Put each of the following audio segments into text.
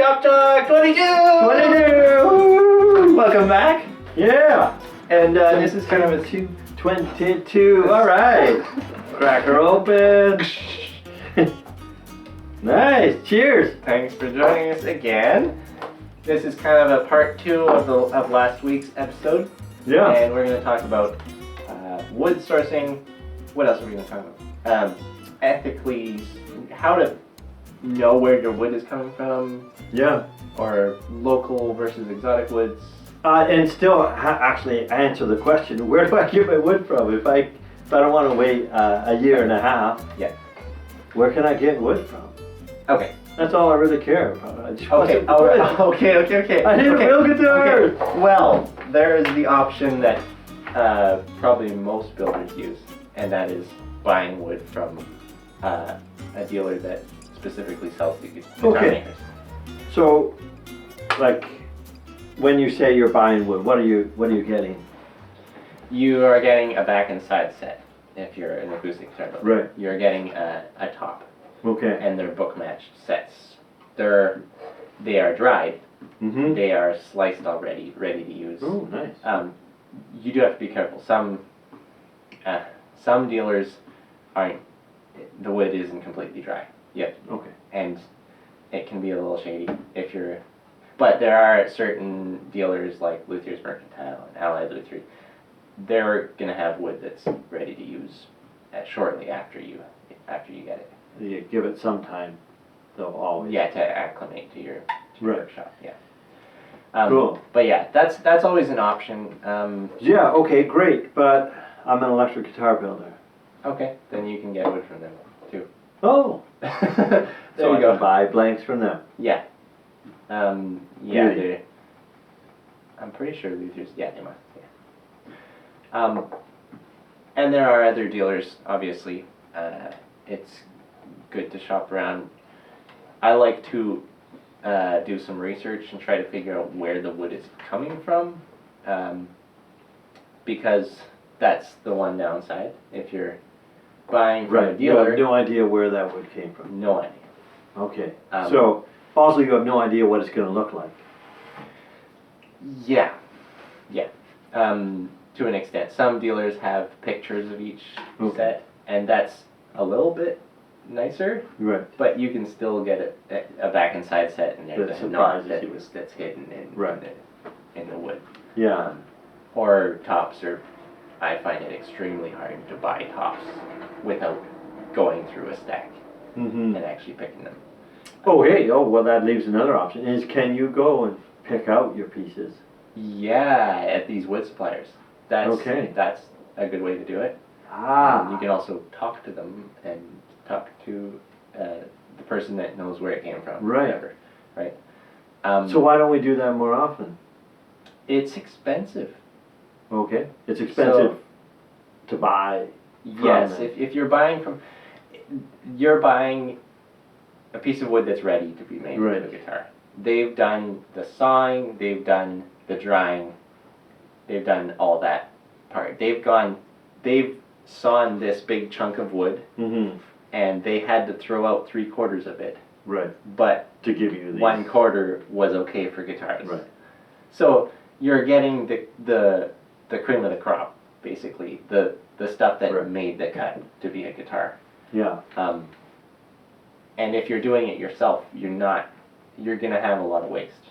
Shoptalk 22! 22! Woo! Welcome back. Yeah. And this is kind of a 22. All right. Crack her open. Nice. Cheers. Thanks for joining us again. This is kind of a part 2 of last week's episode. Yeah. And we're going to talk about wood sourcing. What else are we going to talk about? Ethically, how to know where your wood is coming from. Yeah. Or local versus exotic woods. And still actually answer the question, where do I get my wood from? If I don't want to wait a year and a half, yeah. Where can I get wood from? Okay. That's all I really care about. I just okay. Okay. I need a real guitar. Okay. Well, there is the option that probably most builders use, and that is buying wood from a dealer that specifically sells the guitar makers. So, like, when you say you're buying wood, what are you getting? You are getting a back and side set if you're an acoustic guitar builder. Right. You're getting a top. Okay. And they're book matched sets. They are dried. Mm-hmm. They are sliced already, ready to use. Oh, nice. You do have to be careful. Some dealers aren't. The wood isn't completely dry. Yep. Okay. And it can be a little shady if you're. But there are certain dealers like Luther's Mercantile and Allied Luther. They're gonna have wood that's ready to use shortly after you get it. You give it some time, though, always. Yeah, to acclimate to your workshop. Yeah. Cool. But yeah, that's always an option. Yeah. Okay. Great. But I'm an electric guitar builder. Okay. Then you can get wood from them too. Oh. There So you I go. can buy blanks from them. Yeah. Yeah. Really? I'm pretty sure Luther's. Yeah, they must. Yeah. And there are other dealers. Obviously, it's good to shop around. I like to do some research and try to figure out where the wood is coming from, because that's the one downside. If you're buying from a dealer, you have no idea where that wood came from. no idea. Okay. So also you have no idea what it's going to look like. Yeah. To an extent, some dealers have pictures of each set, and that's a little bit nicer. Right. But you can still get a back and side set, and there's a knot that's hidden in the wood. Yeah. Or tops, or I find it extremely hard to buy tops without going through a stack Mm-hmm. and actually picking them. Well, that leaves another option. Is can you go and pick out your pieces? Yeah, at these wood suppliers. That's a good way to do it. You can also talk to them and talk to the person that knows where it came from. Right. Whatever, right. So why don't we do that more often? It's expensive. Okay. It's expensive to buy. Yes, if you're buying a piece of wood that's ready to be made into a guitar. They've done the sawing, they've done the drying, they've done all that part. They've sawn this big chunk of wood, and they had to throw out 3/4 of it. Right. But to give you 1/4 was okay for guitars. Right. So you're getting the cream of the crop, basically, the stuff that made the cut to be a guitar. Yeah. And if you're doing it yourself, you're gonna have a lot of waste.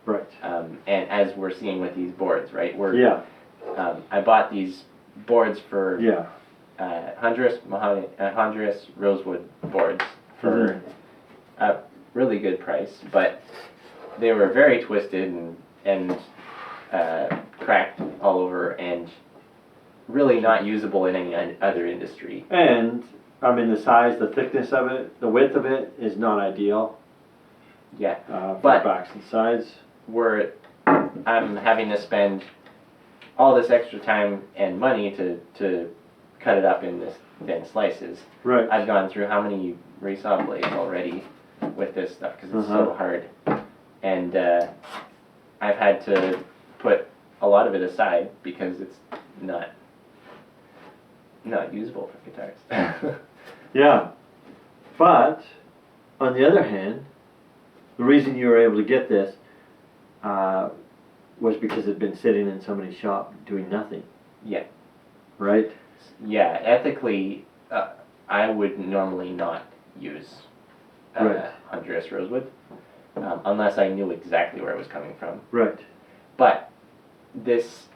Right. And as we're seeing with these boards, right? I bought these boards for Honduras Rosewood boards for a really good price, but they were very twisted and cracked all over and really not usable in any other industry. And I mean, the size, the thickness of it, the width of it is not ideal. Yeah. For backs and sides. I'm having to spend all this extra time and money to cut it up in this thin slices. Right. I've gone through how many resaw blades already with this stuff because it's so hard, and I've had to put a lot of it aside because it's not usable for guitars. Yeah, but on the other hand, the reason you were able to get this was because it had been sitting in somebody's shop doing nothing. Yeah. Right? Yeah, ethically, I would normally not use Right. Honduras rosewood unless I knew exactly where it was coming from. Right. But this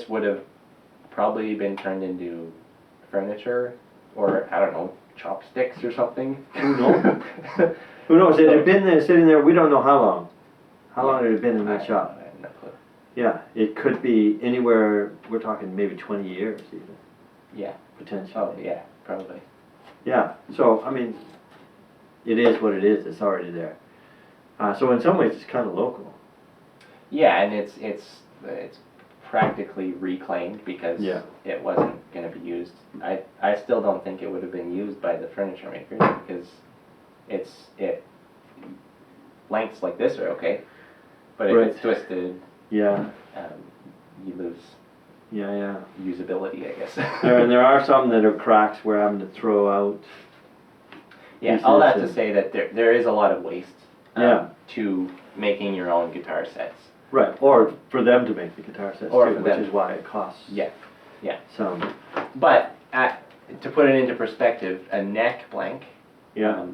would have probably been turned into furniture, or I don't know, chopsticks or something. Who knows? Who knows? It had been there, sitting there. We don't know how long. How long had it been in that shop? I have no clue. Yeah, it could be anywhere. We're talking maybe 20 years even. Yeah. Potentially. Oh yeah, probably. Yeah. So I mean, it is what it is. It's already there. So in some ways, it's kind of local. Yeah, and it's practically reclaimed because Yeah. it wasn't going to be used. I still don't think it would have been used by the furniture makers because it lengths like this are okay, but if Right. it's twisted, Yeah. you lose Yeah. usability, I guess. And there are some that are cracks we're having to throw out. Yeah, pieces all that to and- say that there is a lot of waste Yeah. to making your own guitar sets. Right. Or for them to make the guitar sets Or too, for which them. is why it costs. Yeah. Some. But to put it into perspective, a neck blank. Yeah.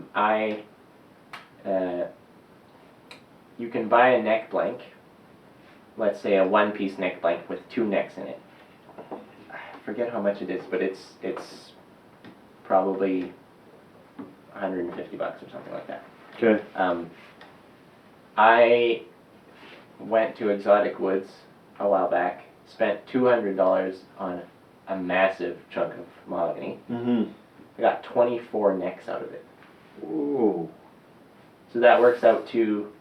You can buy a neck blank, let's say a one-piece neck blank with 2 necks in it. I forget how much it is, but it's probably $150 or something like that. Okay. I went to Exotic Woods a while back, spent $200 on a massive chunk of mahogany. Mm-hmm. I got 24 necks out of it. Ooh. So that works out to,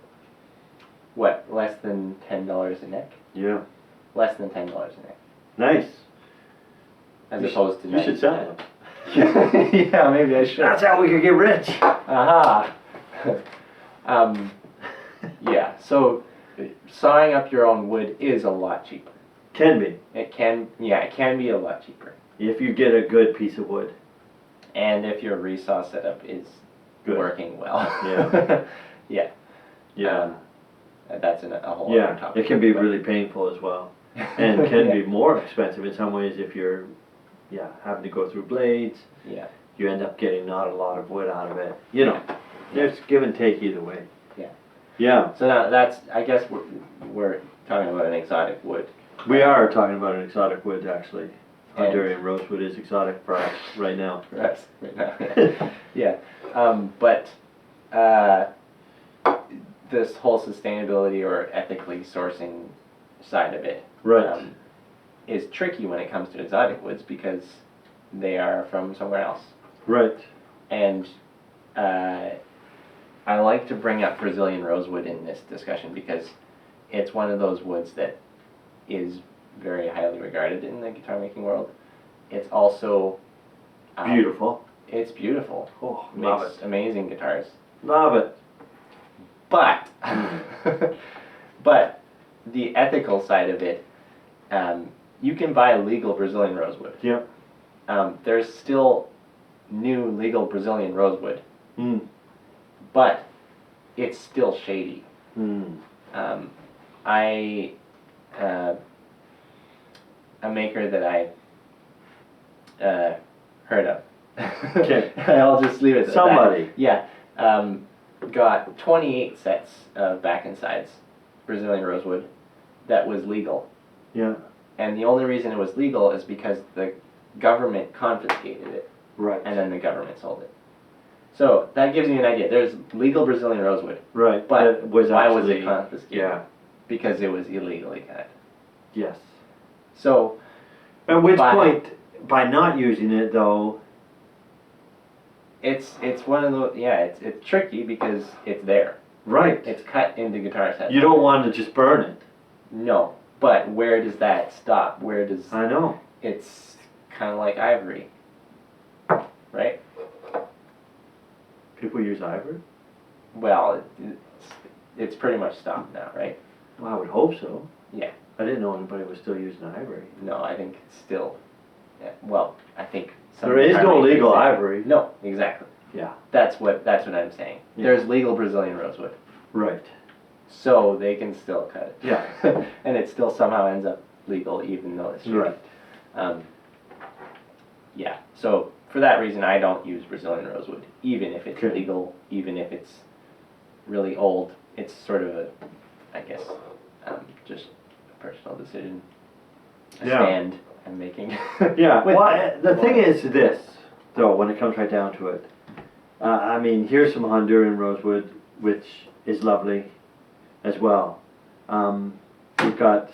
what, less than $10 a neck? Yeah. Less than $10 a neck. Nice. As You opposed to You should sell them. Yeah, maybe I should. That's how we could get rich. Aha! Yeah, so sawing up your own wood is a lot cheaper. Can be. It can be a lot cheaper. If you get a good piece of wood. And if your resaw setup is Good. working well. Yeah. Yeah. Yeah. That's a whole other Yeah. topic. It can be but- really painful as well. And can Yeah. be more expensive in some ways if you're having to go through blades. Yeah. You end up getting not a lot of wood out of it. You know, there's give and take either way. Yeah. Yeah. So now that's, I guess we're talking about an exotic wood. We are talking about an exotic wood actually. Honduran rosewood is exotic for us right now. Right now. Yeah. But this whole sustainability or ethically sourcing side of it Right. is tricky when it comes to exotic woods because they are from somewhere else. Right. And I like to bring up Brazilian rosewood in this discussion because it's one of those woods that is very highly regarded in the guitar making world. It's also Beautiful. It's beautiful. Oh, love Makes it. amazing guitars. Love it. But but the ethical side of it, you can buy legal Brazilian rosewood. Yep. There's still new legal Brazilian rosewood, Mm. but it's still shady. Mm. A maker that I heard of. Okay. I'll just leave it at Somebody. that. Yeah. Got 28 sets of back and sides Brazilian rosewood that was legal. Yeah. And the only reason it was legal is because the government confiscated it, Right. and then the government sold it. So that gives you an idea. There's legal Brazilian rosewood, Right. but It was why was it actually- confiscated? Yeah. Because it was illegally cut. Yes. So, At which By- point, by not using it though, it's one of those, it's tricky because it's there. right. It's cut into guitar sets. You don't want to just burn it. No, but where does that stop? Where does I know. it's kind of like ivory, right? People use ivory. Well, it's pretty much stopped now, right? Well, I would hope so. Yeah. I didn't know anybody was still using ivory. No, I think it's still. Yeah, well, I think some There is guitar no makers legal say- ivory. No, exactly. Yeah. That's what I'm saying. Yeah. There's legal Brazilian rosewood. Right. So they can still cut it. Yeah. And it still somehow ends up legal even though it's shitty. Right. Yeah, so for that reason I don't use Brazilian rosewood, even if it's Okay. legal, even if it's really old. It's sort of a, I guess, just a personal decision. A Yeah. stand I'm making. Yeah, With- well, the thing is this, though, when it comes right down to it. I mean, here's some Honduran rosewood, which is lovely as well. We've got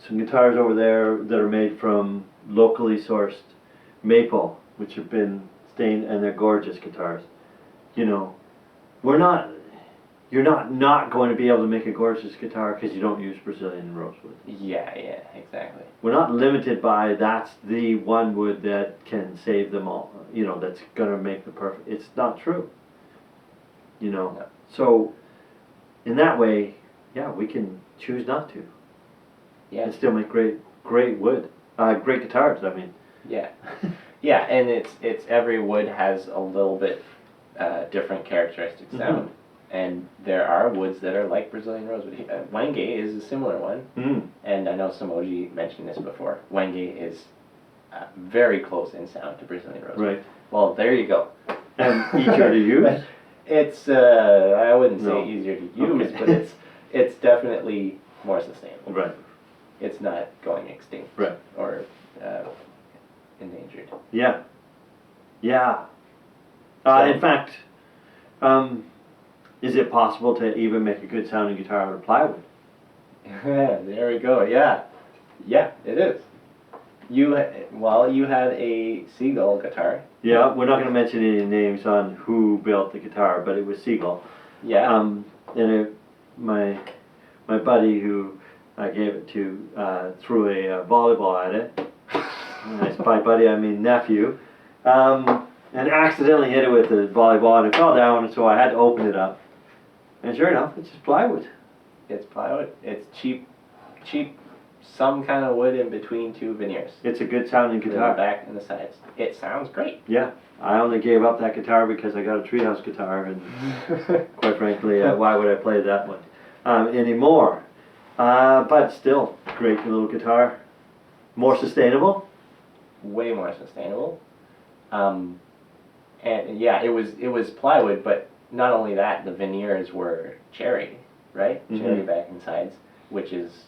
some guitars over there that are made from locally sourced maple, which have been stained, and they're gorgeous guitars. You know, you're not going to be able to make a gorgeous guitar because you don't use Brazilian rosewood. Yeah, exactly. We're not limited by that's the one wood that can save them all, you know, that's gonna make the perfect. It's not true. You know. No. So in that way, yeah, we can choose not to. Yeah. And still make great wood. Great guitars, I mean. Yeah. Yeah, and it's every wood has a little bit different characteristic sound. And there are woods that are like Brazilian rosewood. Wenge is a similar one. Mm. And I know Samoji mentioned this before. Wenge is very close in sound to Brazilian rosewood. Right. Well, there you go. And easier to use? It's I wouldn't say No. easier to use, Okay. but it's definitely more sustainable. Right. It's not going extinct. Right. Or endangered. Yeah. Yeah. So- In fact, is it possible to even make a good sounding guitar out of plywood? There we go. Yeah, it is. You had a Seagull guitar. Yeah, we're not going to mention any names on who built the guitar, but it was Seagull. Yeah. And my buddy who I gave it to threw a volleyball at it. Nice, by buddy I mean nephew. And accidentally hit it with the volleyball and it fell down, and so I had to open it up. And sure enough, it's just plywood. It's plywood. It's cheap, some kind of wood in between two veneers. It's a good sounding The guitar. back and the sides. It sounds great. Yeah, I only gave up that guitar because I got a treehouse guitar, and quite frankly, why would I play that one anymore? But still, great little guitar. More sustainable. Way more sustainable. And yeah, it was plywood, but not only that, the veneers were cherry, right? Mhm. Cherry back and sides, which is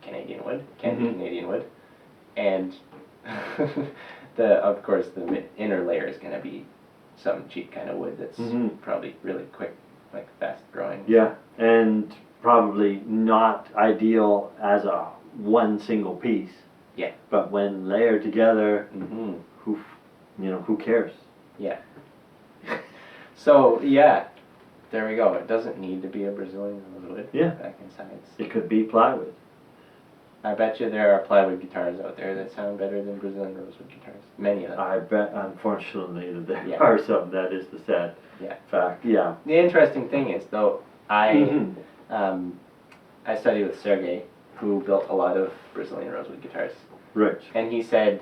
Canadian wood, Canadian wood, and of course the inner layer is going to be some cheap kind of wood that's Mhm. probably really quick, like fast growing. Yeah, and probably not ideal as a one single piece. Yeah. But when layered together, Mm-hmm. who cares? Yeah. So yeah, there we go. It doesn't need to be a Brazilian rosewood. Yeah. Back and sides. It could be plywood. I bet you there are plywood guitars out there that sound better than Brazilian rosewood guitars. Many of them. I bet, unfortunately, that there Yeah. are some. That is the sad Yeah. fact. Yeah. The interesting thing is, though, Mhm. I studied with Sergey, who built a lot of Brazilian rosewood guitars, Right. and he said,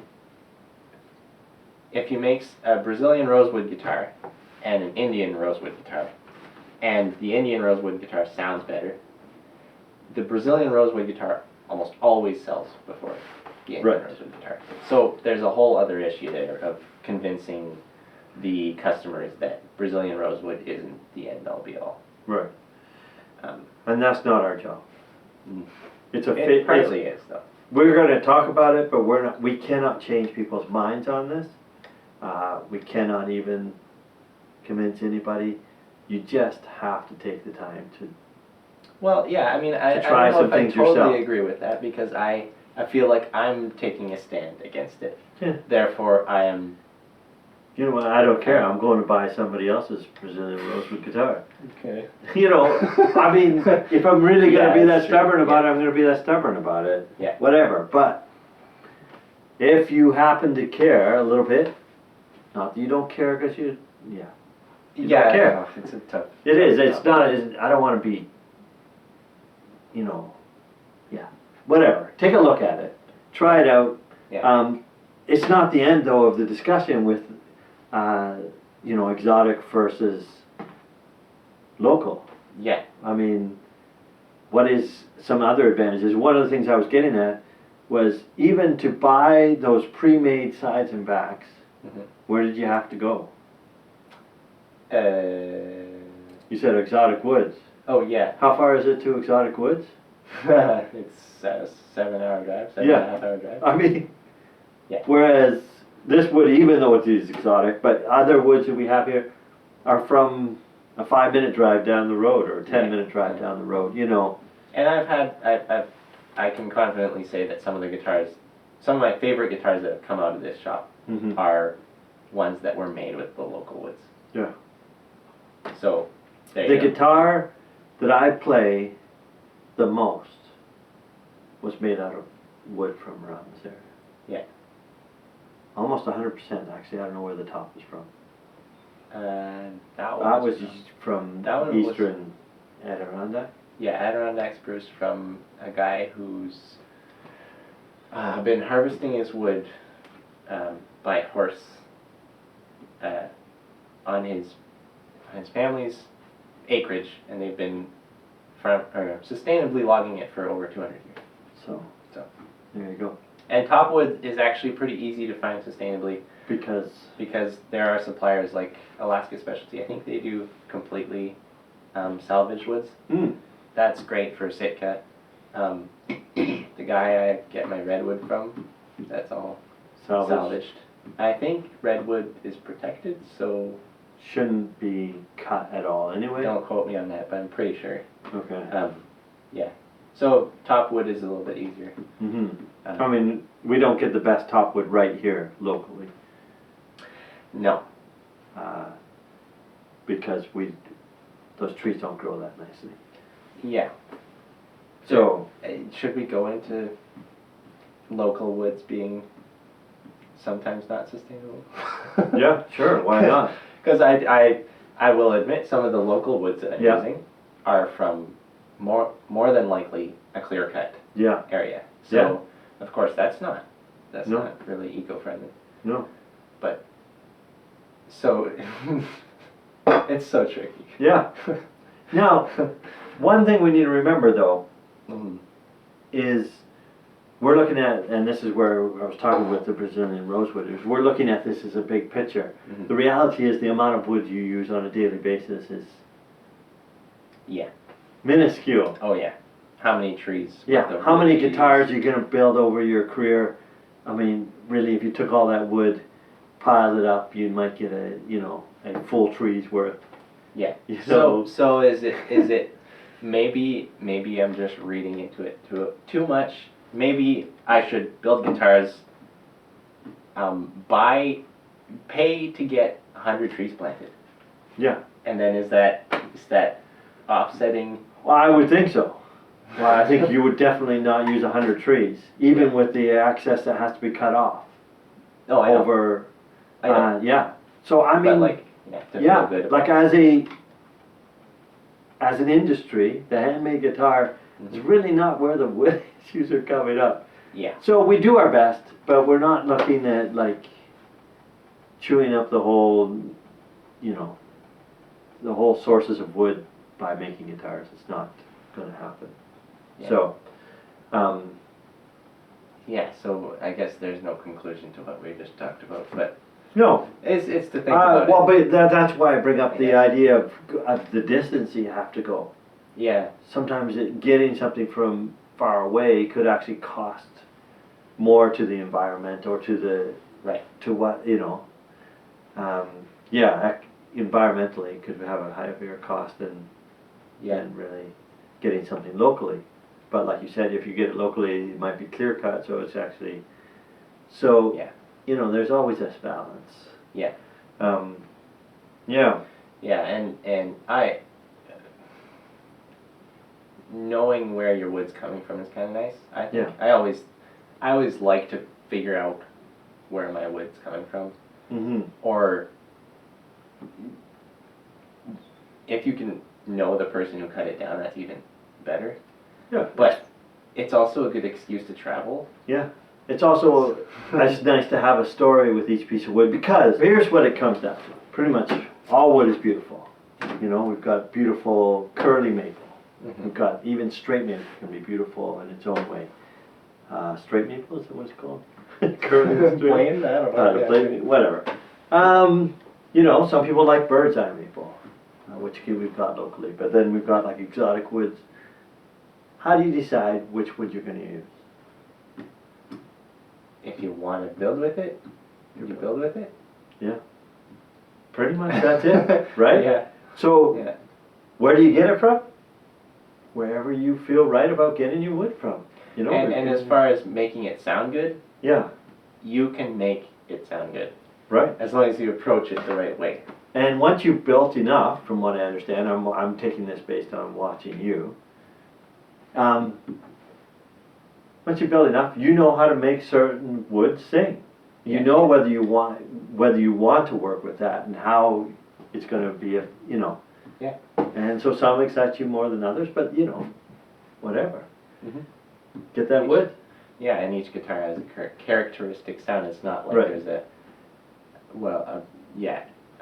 if you make a Brazilian rosewood guitar and an Indian rosewood guitar, and the Indian rosewood guitar sounds better, the Brazilian rosewood guitar almost always sells before the Indian Right. rosewood guitar. So there's a whole other issue there of convincing the customers that Brazilian rosewood isn't the end all be all. Right. Um, And that's not our job. Mm. It's a It fit. partly is, though. We're going to talk about it, but we cannot change people's minds on this. We cannot even convince anybody. You just have to take the time to. Well, yeah, I mean, I try don't know some if I things totally yourself. agree with that, because I feel like I'm taking a stand against it. Yeah. Therefore, I am... You know what? I don't care. I'm going to buy somebody else's Brazilian rosewood guitar. Okay. You know, I mean, if I'm really going to Yeah, be that that's true. stubborn about it, I'm going to be that stubborn about it. Yeah. Whatever. But if you happen to care a little bit, not that you don't care because you Yeah, don't care. no, it's a tough... It is. tough It's job. not. I don't want to be. Whatever. Take a look at it. Try it out. Yeah. It's not the end though of the discussion with, exotic versus local. Yeah. I mean, what is some other advantages? One of the things I was getting at was even to buy those pre-made sides and backs, Mhm. where did you have to go? You You said Exotic Woods. Oh, yeah. How far is it to Exotic Woods? It's a 7-hour drive, 7.5 hour drive. I mean, yeah. Whereas this wood, even though it is exotic, but other woods that we have here are from a 5-minute drive down the road or a 10-minute drive down the road, you know. And I can confidently say that some of my favorite guitars that have come out of this shop Mm-hmm. are ones that were made with the local woods. Yeah. So, there The you go. guitar that I play the most was made out of wood from around this area. Yeah. Almost 100% actually. I don't know where the top is from. That was from that one was- eastern Adirondack. Yeah, Adirondack spruce from a guy who's been harvesting his wood by horse on his family's acreage, and they've been sustainably logging it for over 200 years. So there you go. And topwood is actually pretty easy to find sustainably Because there are suppliers like Alaska Specialty. I think they do completely salvaged woods. That's great for Sitka. The guy I get my redwood from, that's all salvaged. I think redwood is protected, so shouldn't be cut at all anyway. don't quote me on that, but I'm pretty sure. Okay. Yeah. So topwood is a little bit easier. Mm-hmm. I mean, we don't get the best topwood right here locally. No. Because those trees don't grow that nicely. Yeah. So should we go into local woods being sometimes not sustainable? yeah, sure. Why not? Because I will admit some of the local woods that I'm using are from more than likely a clear cut area. So of course that's not really eco-friendly. No. But so it's so tricky. Yeah. Now, one thing we need to remember though is we're looking at, and this is where I was talking with the Brazilian rosewood, is we're looking at this as a big picture. Mm-hmm. The reality is the amount of wood you use on a daily basis is minuscule. Oh yeah. How many trees? Yeah. How many guitars are you going to build over your career? I mean, really, if you took all that wood, piled it up, you might get a full tree's worth. Yeah. So is it maybe I'm just reading into it too much. Maybe I should build guitars, pay to get 100 trees planted. Yeah. And then is that offsetting? Well, I would think so. Well, I think you would definitely not use 100 trees, even with the access that has to be cut off. Oh, I know. Over. I know. Yeah. So I mean, but feel good about like as an industry, the handmade guitar is really not where the wood issues are coming up. Yeah. So we do our best, but we're not looking at like chewing up the whole, the whole sources of wood by making guitars. It's not going to happen. Yeah. So, so I guess there's no conclusion to what we just talked about, but no. it's to think about well, it. but that's why I bring up the idea of the distance you have to go. Yeah. Sometimes getting something from far away could actually cost more to the environment or to the to what environmentally it could have a higher cost than really getting something locally. But like you said, if you get it locally, it might be clear cut, so it's actually there's always this balance. Yeah. Yeah, and I knowing where your wood's coming from is kind of nice. I think I always like to figure out where my wood's coming from. Mm-hmm. Or if you can know the person who cut it down, that's even better. Yeah. But it's also a good excuse to travel. Yeah. It's also it's nice to have a story with each piece of wood, because here's what it comes down to. Pretty much all wood is beautiful. You know, we've got beautiful curly maple. Mhm. We've got even straight maple can be beautiful in its own way. Straight maple, is that what it's called? Curly and straight? Plain? I don't know. Yeah. Plain, whatever. You know, some people like bird's eye maple, which we've got locally. But then we've got like exotic woods. How do you decide which wood you're going to use? If you want to build with it, you build with it. Yeah. Pretty much that's it, right? Yeah. So, Yeah. where do you get it from? Wherever you feel right about getting your wood from. You know. And as far as making it sound good, yeah, you can make it sound good right. as long as you approach it the right way. And once you've built enough, from what I understand, I'm taking this based on watching you. Once you build enough, you know how to make certain wood sing. You Yeah. know whether you want to work with that and how it's going to be, you know. Yeah. And so some excite you more than others, but you know, whatever. Mhm. Get that wood. Yeah, and each guitar has a characteristic sound. It's not like Right. there's a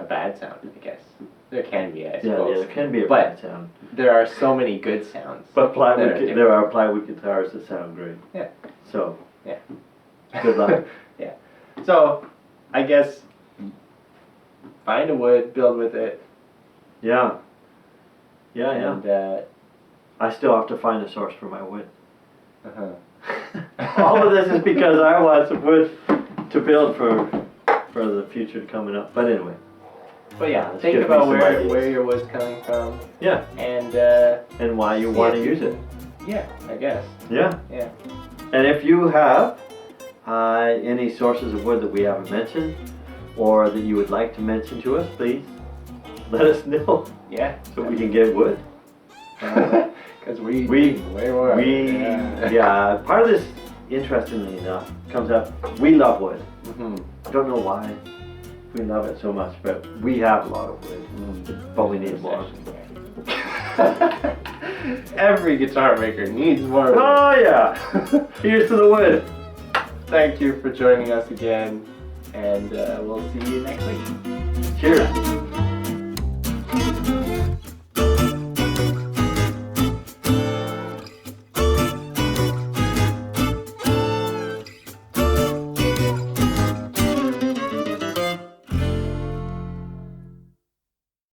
bad sound, I guess. There can be, I suppose. Yeah, there can be a But- bad sound. There are so many good sounds. But that are different. there are plywood guitars that sound great. Yeah. So. Yeah. Good luck. Yeah. So, I guess find a wood, build with it. Yeah. Yeah, yeah. And, I still have to find a source for my wood. uh-huh. All of this is because I want some wood to build for the future coming up. But anyway. But yeah, Let's think give me about some ideas. where your wood's coming from. Yeah. And why you see want to if use it. Yeah, I guess. Yeah. Yeah. And if you have any sources of wood that we haven't mentioned, or that you would like to mention to us, please let us know Yeah. so we can get wood. Because we Yeah. Part of this, interestingly enough, comes up. We love wood. Mm-hmm. I don't know why we love it so much, but we have a lot of wood, but we need more. Every guitar maker needs more wood. Oh yeah! Here's to the wood. Thank you for joining us again, and we'll see you next week. Cheers.